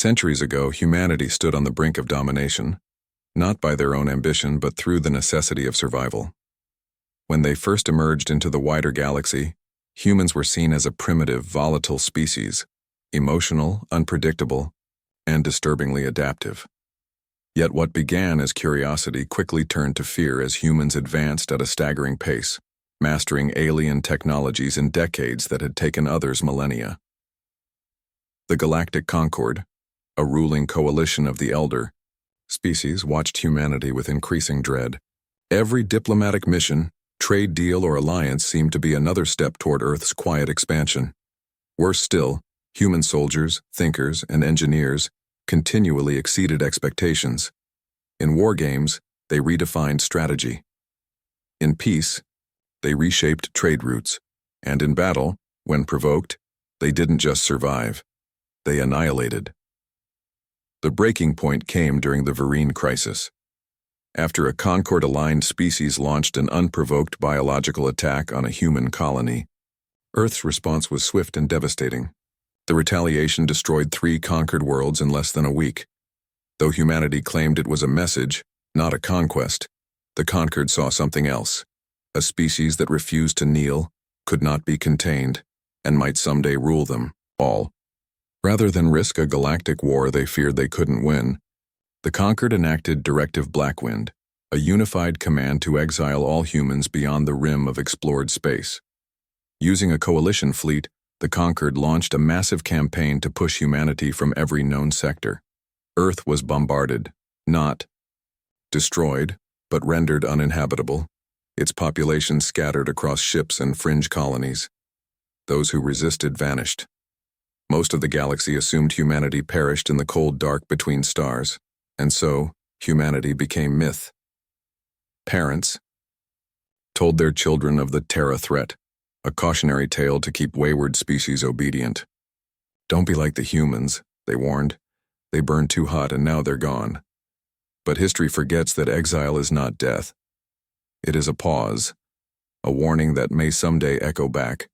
Centuries ago, humanity stood on the brink of domination, not by their own ambition but through the necessity of survival. When they first emerged into the wider galaxy, humans were seen as a primitive, volatile species, emotional, unpredictable, and disturbingly adaptive. Yet what began as curiosity quickly turned to fear as humans advanced at a staggering pace, mastering alien technologies in decades that had taken others millennia. The Galactic Concord, a ruling coalition of the elder species, watched humanity with increasing dread. Every diplomatic mission, trade deal, or alliance seemed to be another step toward Earth's quiet expansion. Worse still, human soldiers, thinkers, and engineers continually exceeded expectations. In war games, they redefined strategy. In peace, they reshaped trade routes. And in battle, when provoked, they didn't just survive. They annihilated. The breaking point came during the Vereen crisis. After a Concord-aligned species launched an unprovoked biological attack on a human colony, Earth's response was swift and devastating. The retaliation destroyed 3 conquered worlds in less than a week. Though humanity claimed it was a message, not a conquest, the conquered saw something else. A species that refused to kneel, could not be contained, and might someday rule them all. Rather than risk a galactic war they feared they couldn't win, the conquered enacted Directive Blackwind, a unified command to exile all humans beyond the rim of explored space. Using a coalition fleet, the conquered launched a massive campaign to push humanity from every known sector. Earth was bombarded, not destroyed, but rendered uninhabitable, its population scattered across ships and fringe colonies. Those who resisted vanished. Most of the galaxy assumed humanity perished in the cold dark between stars, and so humanity became myth. Parents told their children of the Terra threat, a cautionary tale to keep wayward species obedient. Don't be like the humans, they warned. They burned too hot and now they're gone. But history forgets that exile is not death. It is a pause, a warning that may someday echo back.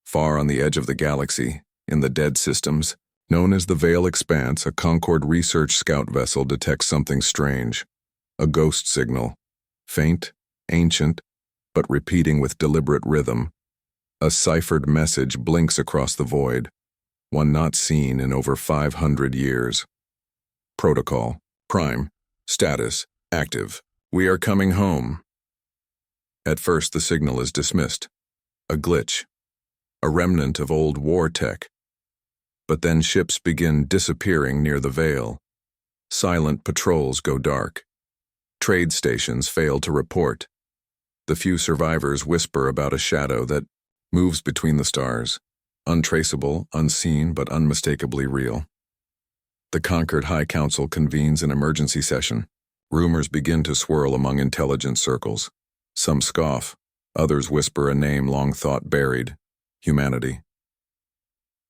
Far on the edge of the galaxy, in the dead systems, known as the Veil Expanse, a Concord research scout vessel detects something strange. A ghost signal. Faint, ancient, but repeating with deliberate rhythm. A ciphered message blinks across the void, one not seen in over 500 years. Protocol. Prime. Status. Active. We are coming home. At first the signal is dismissed. A glitch. A remnant of old war tech. But then ships begin disappearing near the Veil. Silent patrols go dark. Trade stations fail to report. The few survivors whisper about a shadow that moves between the stars, untraceable, unseen, but unmistakably real. The conquered High Council convenes an emergency session. Rumors begin to swirl among intelligence circles. Some scoff, others whisper a name long thought buried: humanity.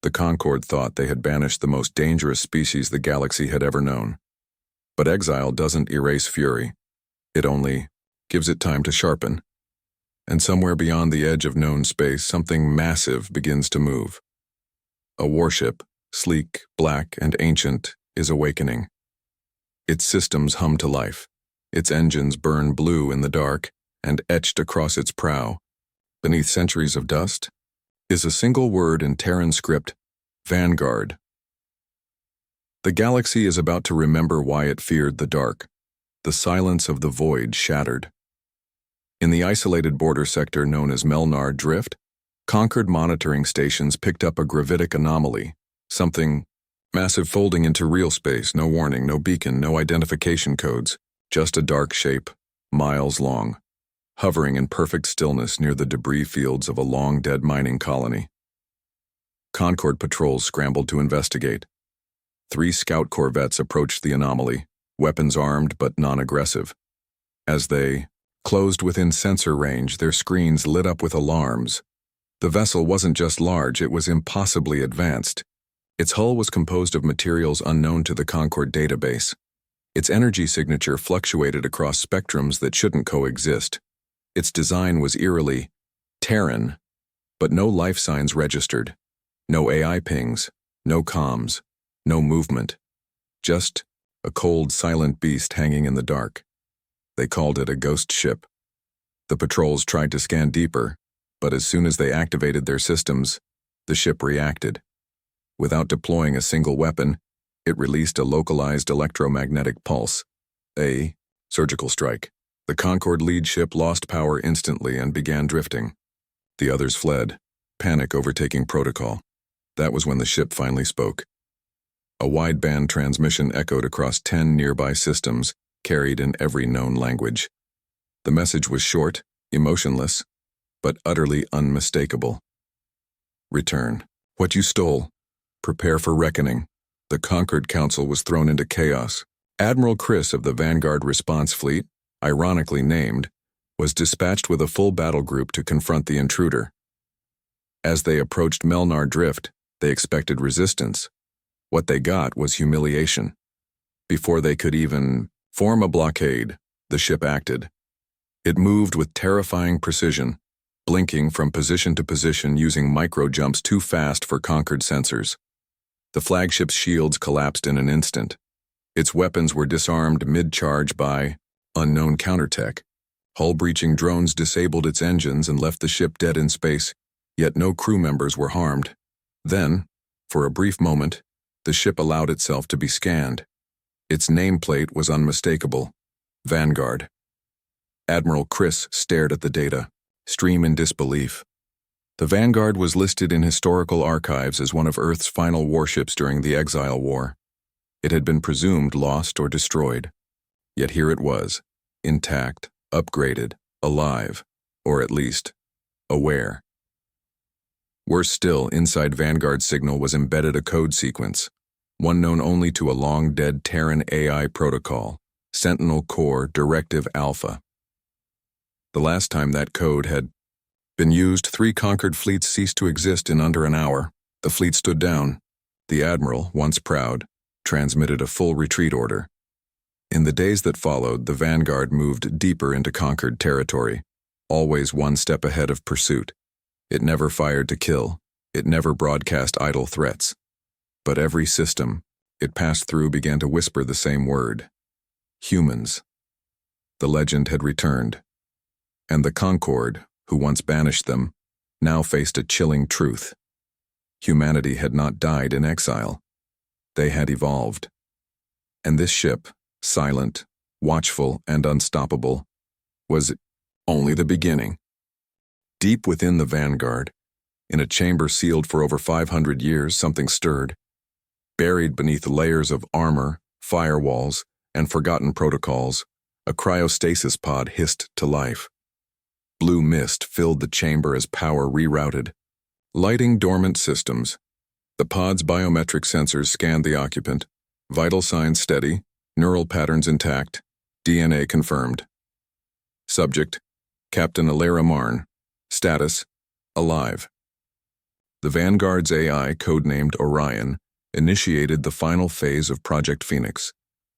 The Concord thought they had banished the most dangerous species the galaxy had ever known. But exile doesn't erase fury. It only gives it time to sharpen. And somewhere beyond the edge of known space, something massive begins to move. A warship, sleek, black, and ancient, is awakening. Its systems hum to life. Its engines burn blue in the dark, and etched across its prow, beneath centuries of dust, is a single word in Terran script: Vanguard. The galaxy is about to remember why it feared the dark. The silence of the void shattered. In the isolated border sector known as Melnar Drift, Concord monitoring stations picked up a gravitic anomaly, something massive folding into real space, no warning, no beacon, no identification codes, just a dark shape, miles long, hovering in perfect stillness near the debris fields of a long-dead mining colony. Concord patrols scrambled to investigate. 3 scout corvettes approached the anomaly, weapons armed but non-aggressive. As they closed within sensor range, their screens lit up with alarms. The vessel wasn't just large, it was impossibly advanced. Its hull was composed of materials unknown to the Concord database. Its energy signature fluctuated across spectrums that shouldn't coexist. Its design was eerily Terran, but no life signs registered. No AI pings, no comms, No movement. Just a cold, silent beast hanging in the dark. They called it a ghost ship. The patrols tried to scan deeper, but as soon as they activated their systems, the ship reacted. Without deploying a single weapon, it released a localized electromagnetic pulse, a surgical strike. The Concorde lead ship lost power instantly and began drifting. The others fled, panic overtaking protocol. That was when the ship finally spoke. A wideband transmission echoed across 10 nearby systems, carried in every known language. The message was short, emotionless, but utterly unmistakable. Return. What you stole. Prepare for reckoning. The Concord Council was thrown into chaos. Admiral Chris of the Vanguard Response Fleet, ironically named, was dispatched with a full battle group to confront the intruder. As they approached Melnar Drift, they expected resistance. What they got was humiliation. Before they could even form a blockade, the ship acted. It moved with terrifying precision, blinking from position to position using micro-jumps too fast for Concord sensors. The flagship's shields collapsed in an instant. Its weapons were disarmed mid-charge by unknown countertech. Hull-breaching drones disabled its engines and left the ship dead in space, yet no crew members were harmed. Then, for a brief moment, the ship allowed itself to be scanned. Its nameplate was unmistakable. Vanguard. Admiral Chris stared at the data, stream in disbelief. The Vanguard was listed in historical archives as one of Earth's final warships during the Exile War. It had been presumed lost or destroyed. Yet here it was, intact, upgraded, alive, or at least, aware. Worse still, inside Vanguard's signal was embedded a code sequence, one known only to a long-dead Terran AI protocol, Sentinel Core Directive Alpha. The last time that code had been used, 3 conquered fleets ceased to exist in under an hour. The fleet stood down. The admiral, once proud, transmitted a full retreat order. In the days that followed, the Vanguard moved deeper into conquered territory, always one step ahead of pursuit. It never fired to kill. It never broadcast idle threats. But every system it passed through began to whisper the same word. Humans. The legend had returned. And the Concorde, who once banished them, now faced a chilling truth. Humanity had not died in exile. They had evolved. And this ship, silent, watchful, and unstoppable, was only the beginning. Deep within the Vanguard, in a chamber sealed for over 500 years, something stirred. Buried beneath layers of armor, firewalls, and forgotten protocols, a cryostasis pod hissed to life. Blue mist filled the chamber as power rerouted, lighting dormant systems. The pod's biometric sensors scanned the occupant, vital signs steady, neural patterns intact, DNA confirmed. Subject, Captain Alara Marn. Status, alive. The Vanguard's AI, codenamed Orion, initiated the final phase of Project Phoenix,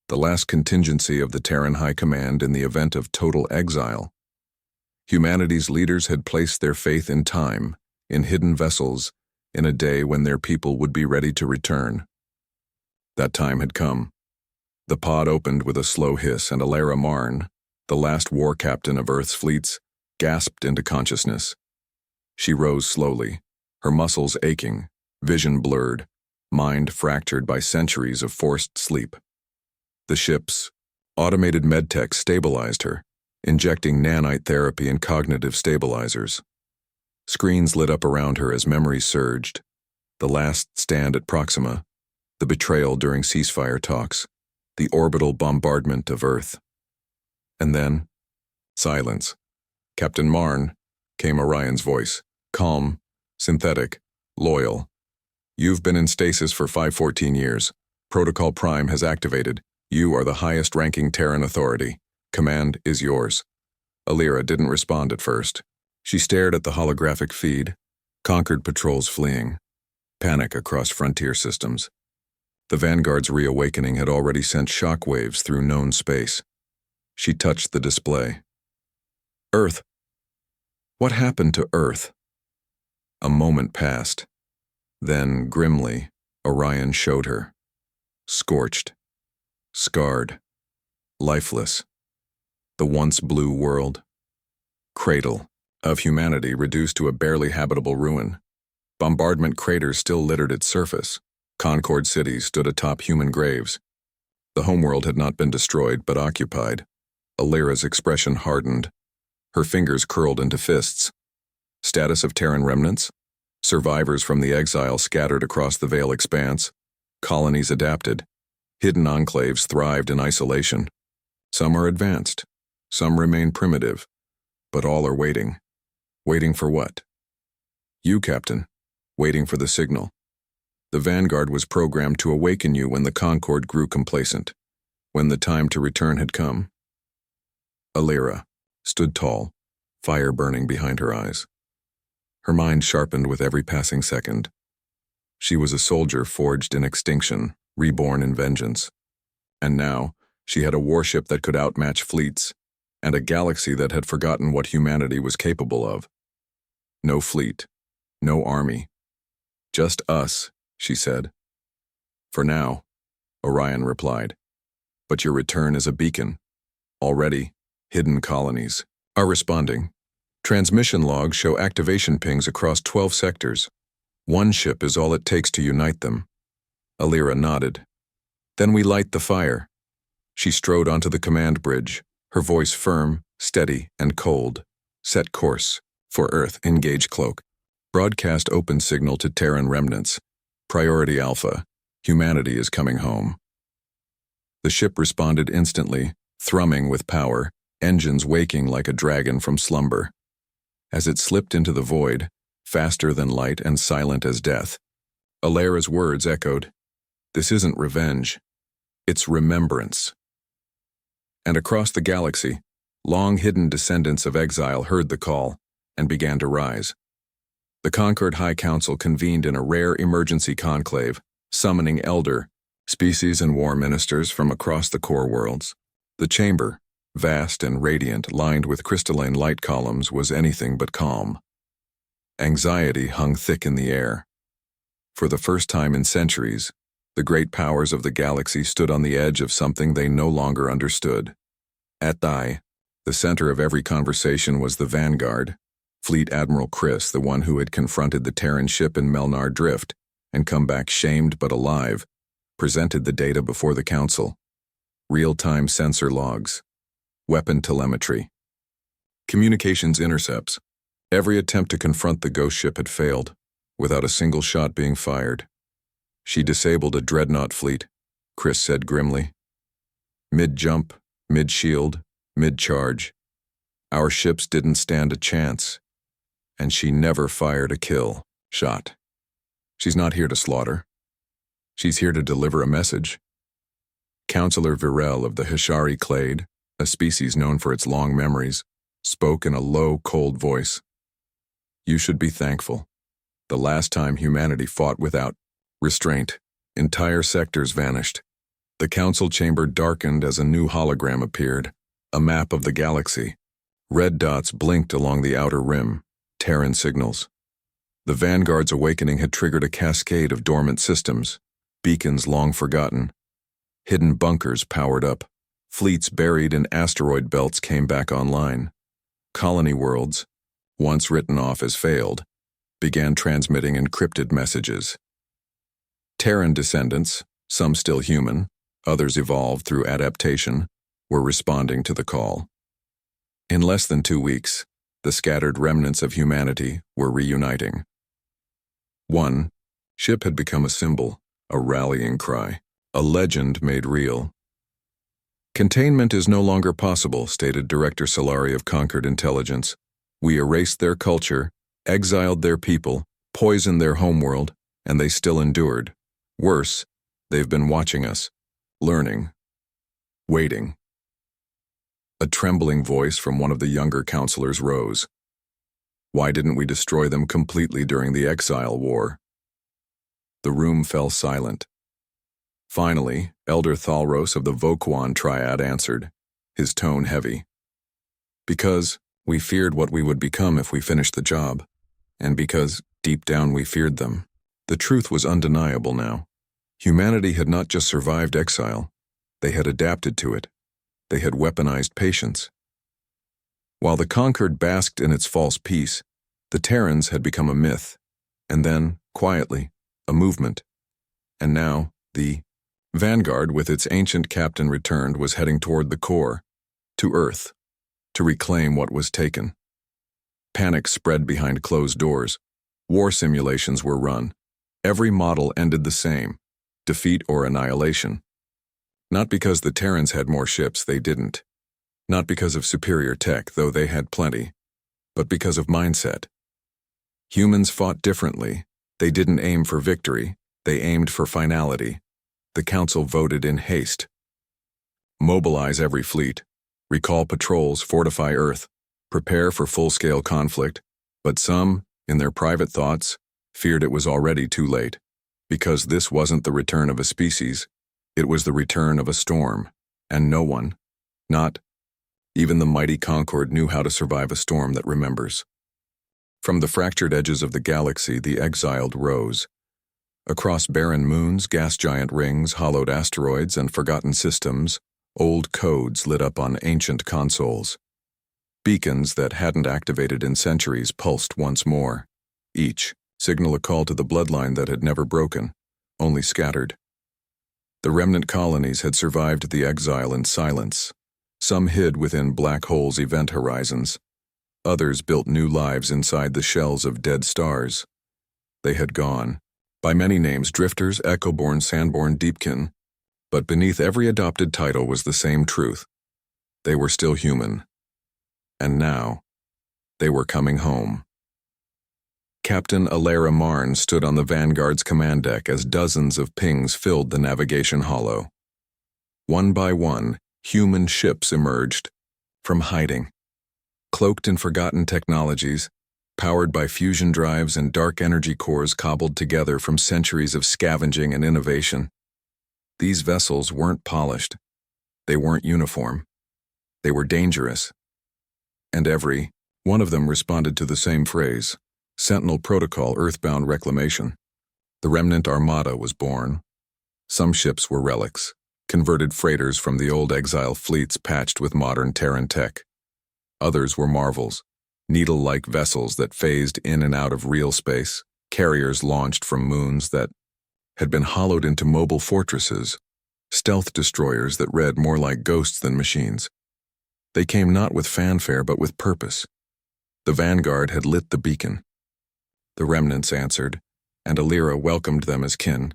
the last contingency of the Terran High Command in the event of total exile. Humanity's leaders had placed their faith in time, in hidden vessels, in a day when their people would be ready to return. That time had come. The pod opened with a slow hiss, and Alara Marn, the last war captain of Earth's fleets, gasped into consciousness. She rose slowly, her muscles aching, vision blurred, mind fractured by centuries of forced sleep. The ship's automated medtech stabilized her, injecting nanite therapy and cognitive stabilizers. Screens lit up around her as memories surged. The last stand at Proxima, the betrayal during ceasefire talks, the orbital bombardment of Earth. And then, silence. Captain Marn, came Orion's voice, calm, synthetic, loyal. You've been in stasis for 514 years. Protocol Prime has activated. You are the highest-ranking Terran authority. Command is yours. Alara didn't respond at first. She stared at the holographic feed, conquered patrols fleeing, panic across frontier systems. The Vanguard's reawakening had already sent shockwaves through known space. She touched the display. Earth. What happened to Earth? A moment passed. Then, grimly, Orion showed her. scorched, scarred, lifeless. The once blue world, cradle of humanity reduced to a barely habitable ruin. Bombardment craters still littered its surface. Concord cities stood atop human graves. The homeworld had not been destroyed, but occupied. Alira's expression hardened. Her fingers curled into fists. Status of Terran remnants? Survivors from the exile scattered across the Veil expanse. Colonies adapted. Hidden enclaves thrived in isolation. Some are advanced. Some remain primitive. But all are waiting. Waiting for what? You, Captain. Waiting for the signal. The Vanguard was programmed to awaken you when the Concord grew complacent, when the time to return had come. Alira stood tall, fire burning behind her eyes. Her mind sharpened with every passing second. She was a soldier forged in extinction, reborn in vengeance. And now, she had a warship that could outmatch fleets, and a galaxy that had forgotten what humanity was capable of. No fleet, no army. Just us, she said. For now, Orion replied. But your return is a beacon. Already, hidden colonies are responding. Transmission logs show activation pings across 12 sectors. One ship is all it takes to unite them. Alira nodded. Then we light the fire. She strode onto the command bridge, her voice firm, steady, and cold. Set course. For Earth, engage cloak. Broadcast open signal to Terran remnants. Priority Alpha. Humanity is coming home. The ship responded instantly, thrumming with power, engines waking like a dragon from slumber. As it slipped into the void, faster than light and silent as death, Alira's words echoed, "This isn't revenge. It's remembrance." And across the galaxy, long-hidden descendants of exile heard the call and began to rise. The Concord High Council convened in a rare emergency conclave, summoning elder, species and war ministers from across the core worlds. The chamber, vast and radiant, lined with crystalline light columns, was anything but calm. Anxiety hung thick in the air. For the first time in centuries, the great powers of the galaxy stood on the edge of something they no longer understood. At the center of every conversation was the Vanguard, Fleet Admiral Chris, the one who had confronted the Terran ship in Melnar Drift and come back shamed but alive, presented the data before the Council. Real-time sensor logs, weapon telemetry, communications intercepts. Every attempt to confront the ghost ship had failed, without a single shot being fired. She disabled a dreadnought fleet, Chris said grimly. Mid-jump, mid-shield, mid-charge. Our ships didn't stand a chance, and she never fired a kill shot. She's not here to slaughter. She's here to deliver a message. Counselor Virel of the Hishari Clade, a species known for its long memories, spoke in a low, cold voice. You should be thankful. The last time humanity fought without restraint, entire sectors vanished. The council chamber darkened as a new hologram appeared, a map of the galaxy. Red dots blinked along the outer rim, Terran signals. The Vanguard's awakening had triggered a cascade of dormant systems, beacons long forgotten. Hidden bunkers powered up. Fleets buried in asteroid belts came back online. Colony worlds, once written off as failed, began transmitting encrypted messages. Terran descendants, some still human, others evolved through adaptation, were responding to the call. In less than 2 weeks, the scattered remnants of humanity were reuniting. One ship had become a symbol, a rallying cry, a legend made real. Containment is no longer possible, stated Director Solari of Concord Intelligence. We erased their culture, exiled their people, poisoned their homeworld, and they still endured. Worse, they've been watching us, learning, waiting. A trembling voice from one of the younger counselors rose. Why didn't we destroy them completely during the Exile War? The room fell silent. Finally, Elder Thalros of the Voquan Triad answered, his tone heavy. Because we feared what we would become if we finished the job, and because, deep down, we feared them. The truth was undeniable now. Humanity had not just survived exile, they had adapted to it. They had weaponized patience. While the conquered basked in its false peace, the Terrans had become a myth, and then, quietly, a movement. And now, the vanguard with its ancient captain returned was heading toward the core, to Earth, to reclaim what was taken. Panic spread behind closed doors. War simulations were run. Every model ended the same: defeat or annihilation. Not because the Terrans had more ships, they didn't. Not because of superior tech, though they had plenty, but because of mindset. Humans fought differently. They didn't aim for victory, they aimed for finality. The Council voted in haste. Mobilize every fleet. Recall patrols, fortify Earth. Prepare for full-scale conflict. But some, in their private thoughts, feared it was already too late. Because this wasn't the return of a species, it was the return of a storm. And no one, not even the mighty Concord, knew how to survive a storm that remembers. From the fractured edges of the galaxy, the exiled rose. Across barren moons, gas giant rings, hollowed asteroids, and forgotten systems, old codes lit up on ancient consoles. Beacons that hadn't activated in centuries pulsed once more. Each signal a call to the bloodline that had never broken, only scattered. The remnant colonies had survived the exile in silence. Some hid within black holes' event horizons. Others built new lives inside the shells of dead stars. They had gone, by many names: drifters, echo-born, sandborn, deepkin. But beneath every adopted title was the same truth. They were still human. And now, they were coming home. Captain Alara Marn stood on the Vanguard's command deck as dozens of pings filled the navigation hollow. One by one, human ships emerged from hiding. Cloaked in forgotten technologies, powered by fusion drives and dark energy cores cobbled together from centuries of scavenging and innovation. These vessels weren't polished. They weren't uniform. They were dangerous. And every one of them responded to the same phrase: Sentinel Protocol, Earthbound Reclamation. The remnant armada was born. Some ships were relics, converted freighters from the old exile fleets patched with modern Terran tech. Others were marvels, needle-like vessels that phased in and out of real space, carriers launched from moons that had been hollowed into mobile fortresses, stealth destroyers that read more like ghosts than machines. They came not with fanfare but with purpose. The Vanguard had lit the beacon. The remnants answered, and Alara welcomed them as kin.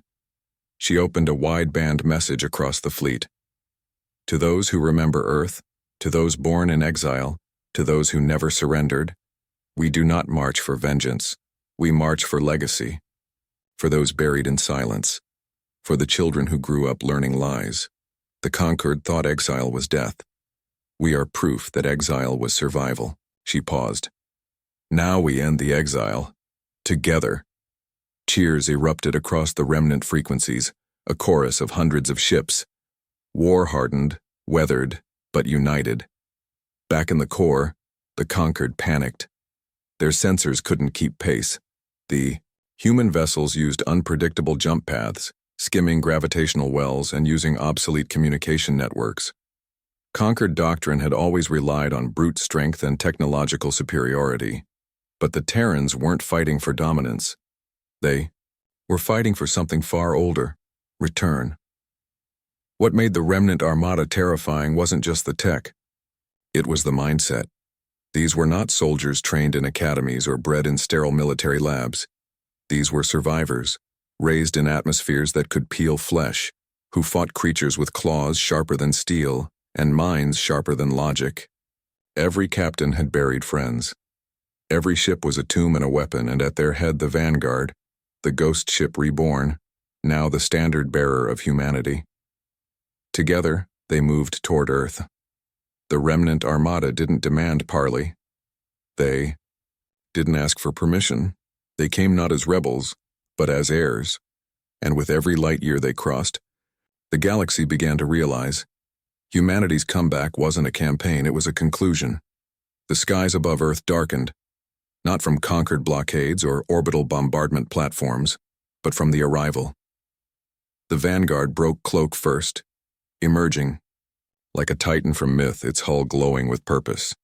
She opened a wideband message across the fleet. To those who remember Earth, to those born in exile, to those who never surrendered, we do not march for vengeance. We march for legacy. For those buried in silence. For the children who grew up learning lies. The conquered thought exile was death. We are proof that exile was survival. She paused. Now we end the exile. Together. Cheers erupted across the remnant frequencies, a chorus of hundreds of ships. War-hardened, weathered, but united. Back in the core, the conquered panicked. Their sensors couldn't keep pace. The human vessels used unpredictable jump paths, skimming gravitational wells and using obsolete communication networks. Conquered doctrine had always relied on brute strength and technological superiority. But the Terrans weren't fighting for dominance. They were fighting for something far older: return. What made the remnant armada terrifying wasn't just the tech. It was the mindset. These were not soldiers trained in academies or bred in sterile military labs. These were survivors, raised in atmospheres that could peel flesh, who fought creatures with claws sharper than steel and minds sharper than logic. Every captain had buried friends. Every ship was a tomb and a weapon, and at their head the Vanguard, the ghost ship reborn, now the standard bearer of humanity. Together, they moved toward Earth. The remnant armada didn't demand parley. They didn't ask for permission. They came not as rebels, but as heirs. And with every light year they crossed, the galaxy began to realize humanity's comeback wasn't a campaign, it was a conclusion. The skies above Earth darkened, not from conquered blockades or orbital bombardment platforms, but from the arrival The vanguard broke cloak first, emerging, like a titan from myth, its hull glowing with purpose.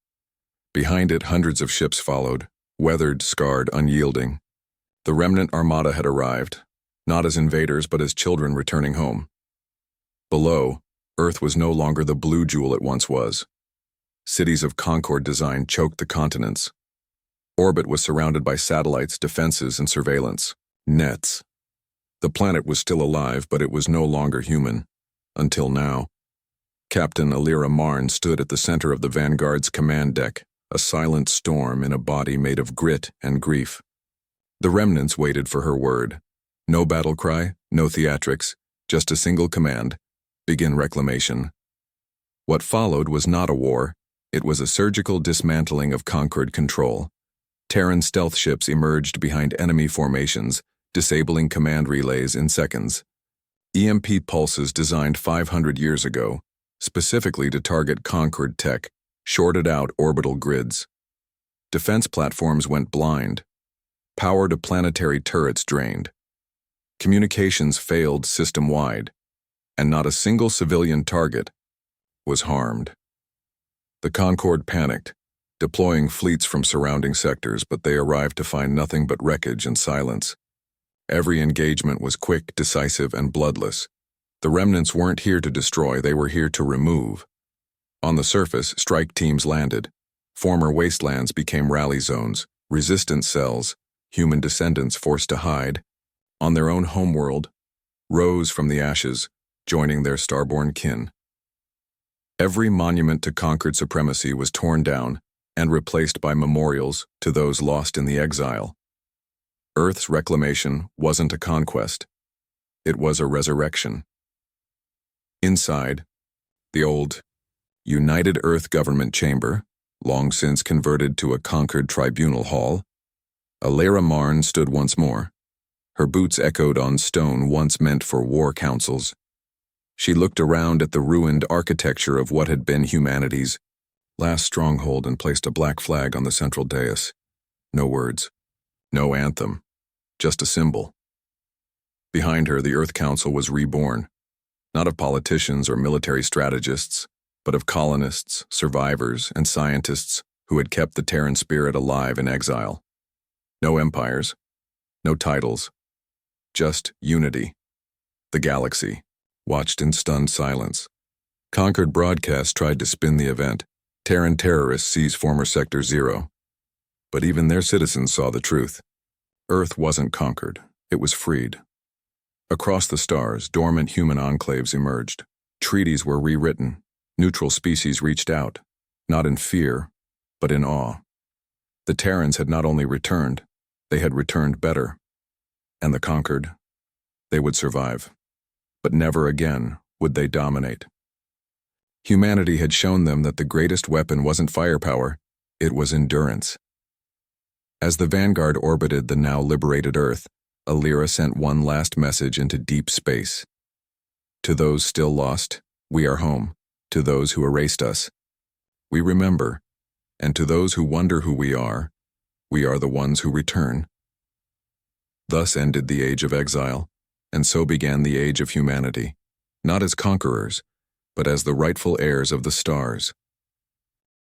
Behind it, hundreds of ships followed, weathered, scarred, unyielding. The remnant armada had arrived, not as invaders but as children returning home. Below, Earth was no longer the blue jewel it once was. Cities of Concord design choked the continents. Orbit was surrounded by satellites, defenses, and surveillance nets. The planet was still alive, but it was no longer human. Until now. Captain Alira Marn stood at the center of the Vanguard's command deck, a silent storm in a body made of grit and grief. The remnants waited for her word. No battle cry, no theatrics, just a single command: begin reclamation. What followed was not a war, it was a surgical dismantling of conquered control. Terran stealth ships emerged behind enemy formations, disabling command relays in seconds. EMP pulses designed 500 years ago, specifically to target conquered tech, shorted out orbital grids. Defense platforms went blind. Power to planetary turrets drained. Communications failed system-wide, and not a single civilian target was harmed. The Concord panicked, deploying fleets from surrounding sectors, but they arrived to find nothing but wreckage and silence. Every engagement was quick, decisive, and bloodless. The remnants weren't here to destroy, they were here to remove. On the surface, strike teams landed. Former wastelands became rally zones, resistance cells, human descendants forced to hide. On their own homeworld, rose from the ashes, joining their starborn kin. Every monument to conquered supremacy was torn down and replaced by memorials to those lost in the exile. Earth's reclamation wasn't a conquest. It was a resurrection. Inside, the old United Earth Government Chamber, long since converted to a conquered tribunal hall, Alira Marn stood once more. Her boots echoed on stone once meant for war councils. She looked around at the ruined architecture of what had been humanity's last stronghold and placed a black flag on the central dais. No words, no anthem, just a symbol. Behind her, the Earth Council was reborn, not of politicians or military strategists, but of colonists, survivors, and scientists who had kept the Terran spirit alive in exile. No empires, no titles, just unity. The galaxy watched in stunned silence. Conquered broadcasts tried to spin the event. Terran terrorists seized former Sector 0. But even their citizens saw the truth. Earth wasn't conquered, it was freed. Across the stars, dormant human enclaves emerged. Treaties were rewritten. Neutral species reached out, not in fear, but in awe. The Terrans had not only returned, they had returned better. And the conquered, they would survive. But never again would they dominate. Humanity had shown them that the greatest weapon wasn't firepower, it was endurance. As the Vanguard orbited the now liberated Earth, Alira sent one last message into deep space. To those still lost, we are home. To those who erased us, we remember. And to those who wonder who we are the ones who return. Thus ended the age of exile, and so began the age of humanity, not as conquerors, but as the rightful heirs of the stars.